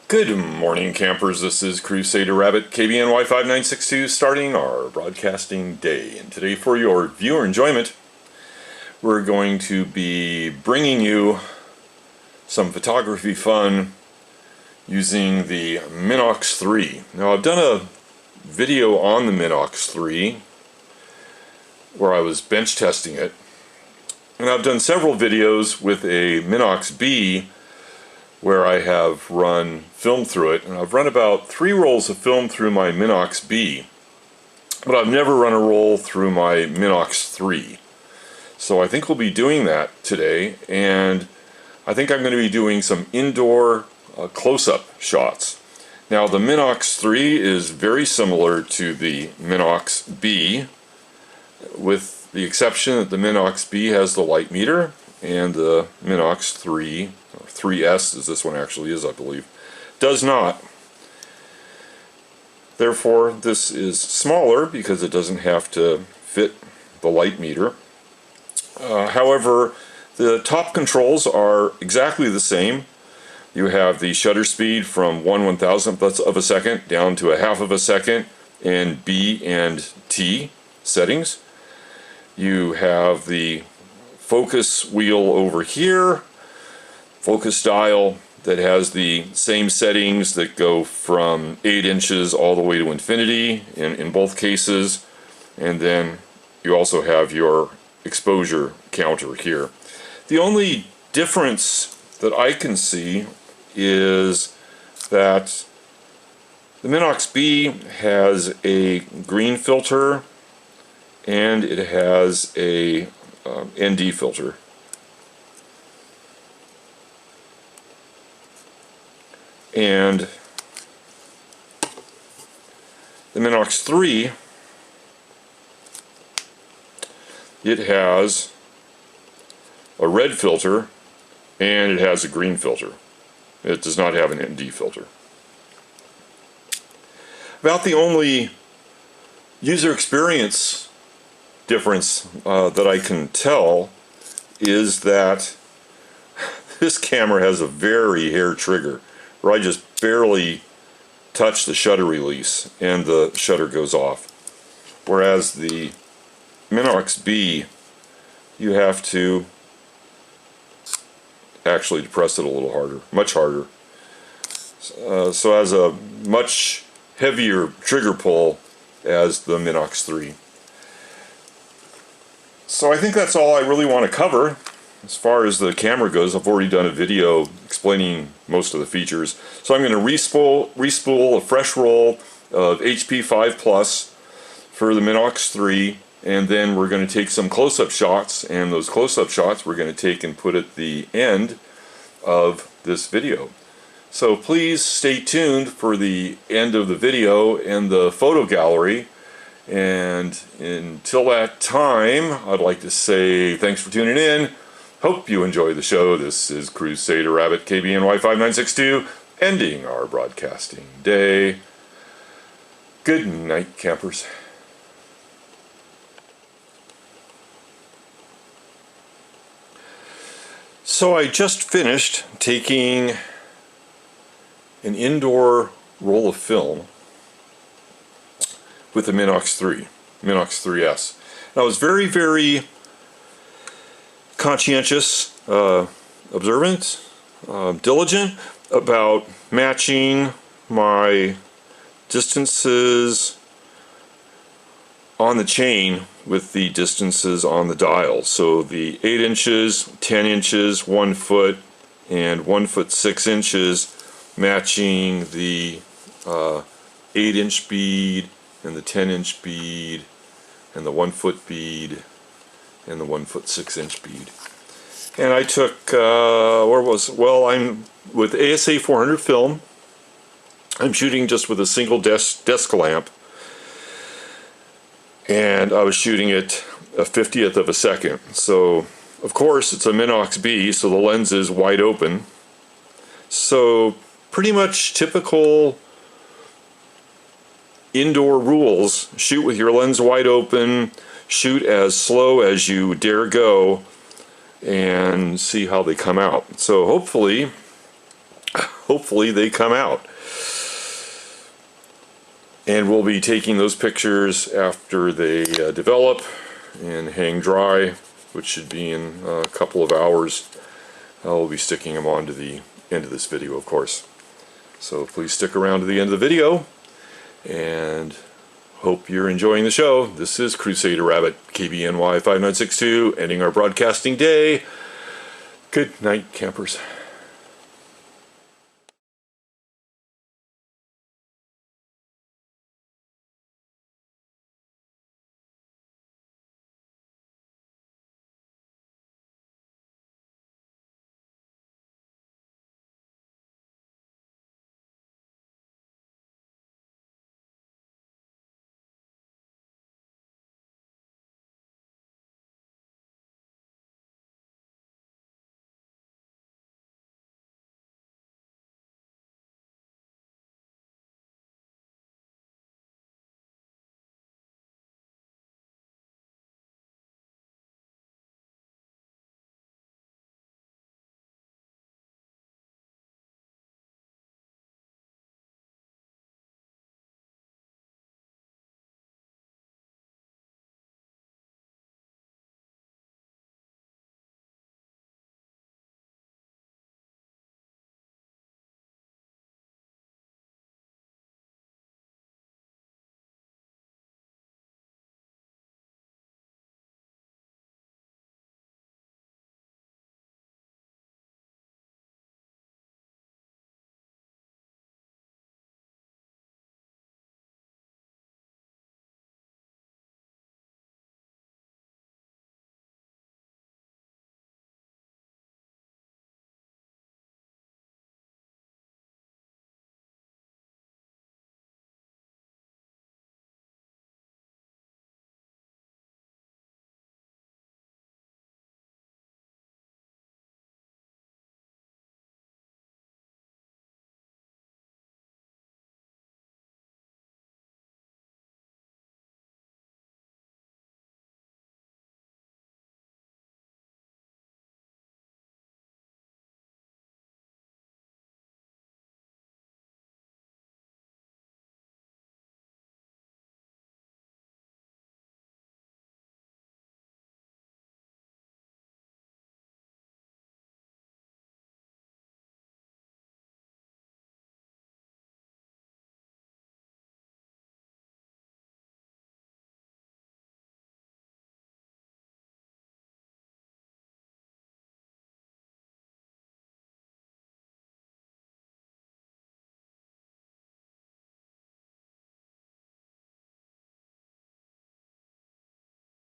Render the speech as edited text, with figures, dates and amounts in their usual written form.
Good morning, campers. This is Crusader Rabbit, KBNY 5962, starting our broadcasting day. And today, for your viewer enjoyment, we're going to be bringing you some photography fun using the Minox III. Now, I've done a video on the Minox III where I was bench testing it, and I've done several videos with a Minox B where I have run film through it, and I've run about 3 rolls of film through my Minox B, but I've never run a roll through my Minox III. So I think we'll be doing that today, and I think I'm going to be doing some indoor close-up shots. Now, the Minox III is very similar to the Minox B, with the exception that the Minox B has the light meter, and the Minox 3, or 3S as this one actually is, I believe, does not. Therefore, this is smaller because it doesn't have to fit the light meter. However, the top controls are exactly the same. You have the shutter speed from 1/1000th of a second down to 1/2 of a second in B and T settings. You have the focus wheel over here, focus dial that has the same settings that go from 8 inches all the way to infinity in both cases, and then you also have your exposure counter here. The only difference that I can see is that the Minox B has a green filter and it has a ND filter. And the Minox 3, it has a red filter and it has a green filter. It does not have an ND filter. About the only user experience difference that I can tell is that this camera has a very hair trigger where I just barely touch the shutter release and the shutter goes off, whereas the Minox B, you have to actually depress it a little harder, much harder, so has a much heavier trigger pull as the Minox III. So I think that's all I really want to cover as far as the camera goes. I've already done a video explaining most of the features. So I'm going to respool a fresh roll of HP 5 Plus for the Minox III, and then we're going to take some close-up shots, and those close-up shots we're going to take and put at the end of this video. So please stay tuned for the end of the video and the photo gallery. And until that time, I'd like to say thanks for tuning in. Hope you enjoy the show. This is Crusader Rabbit, KBNY 5962, ending our broadcasting day. Good night, campers. So I just finished taking an indoor roll of film with the Minox 3S. And I was very, very conscientious, observant, diligent about matching my distances on the chain with the distances on the dial. So the 8 inches, 10 inches, 1 foot, and 1 foot 6 inches matching the 8-inch bead and the 10-inch bead and the 1 foot bead and the 1 foot 6 inch bead. And I took, I'm with ASA 400 film. I'm shooting just with a single desk lamp, and I was shooting it a 50th of a second. So of course it's a Minox B, so the lens is wide open. So pretty much typical indoor rules: shoot with your lens wide open, shoot as slow as you dare go, and see how they come out. So hopefully hopefully they come out. And we'll be taking those pictures after they develop and hang dry, which should be in a couple of hours. I'll be sticking them on to the end of this video, of course. So please stick around to the end of the video, and hope you're enjoying the show. This is Crusader Rabbit, KBNY 5962, ending our broadcasting day. Good night, campers.